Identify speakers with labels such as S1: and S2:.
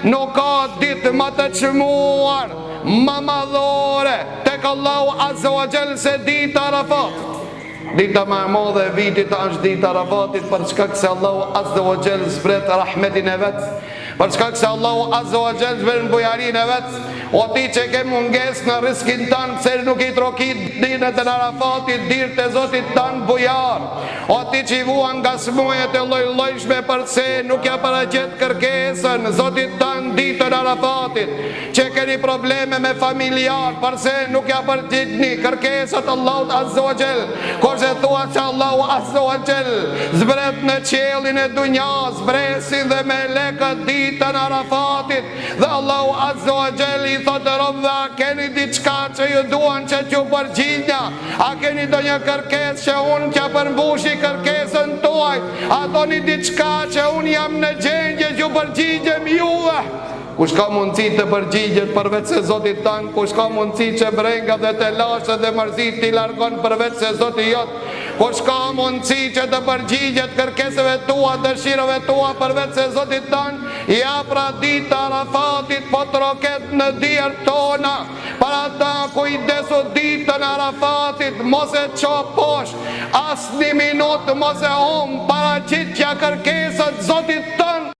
S1: nuk ka ditë më të çmuar, më madhore tek Allahu Azza wa Jall se dita Arafat. Dita më e madhe e vitit është dita Arafatit, për shkak se Allahu Azza wa Jall zbret rahmetin e vet, për shkak se Allahu Azza wa Jall zbret bujarinë e vet. O ti që ke munges në riskin tanë, se nuk i trokit dinët e në Arafatit, dirë të Zotit tanë bujar. O ti që i vuan nga smujet e lojshme, përse nuk ja paraqet kërkesën Zotit tanë ditë në Arafatit. Që keni probleme me familjar, përse nuk ja përgjitni kërkesët Allahut Azza wa Jall. Kurse thua që Allahu Azza wa Jall zbret në qelin e dunjas, zbresin dhe me lekët ditë në Arafatit. Dhe Allahu Azza wa Jall i thotë robëve, a keni diçka që ju duan që t'ju përgjigja? A keni do një kërkes që unë që përmbushi kërkesën tuaj? A do një diçka që unë jam në gjendje që përgjigjem juve? Kush ka mundësi të përgjigjet përveç se Zotit tanë, kush ka mundësi që brenga dhe të lashe dhe mërzit t'i largon përveç se Zotit jot, kush ka mundësi që të përgjigjet kërkesëve tua, dëshirave tua përveç se Zotit tanë, ja pra dita Arafatit po të roket në dirë tona, para ta kujdesu ditën Arafatit, mos e qo posh, as një minutë mos e para qitja kërkesët Zotit tanë.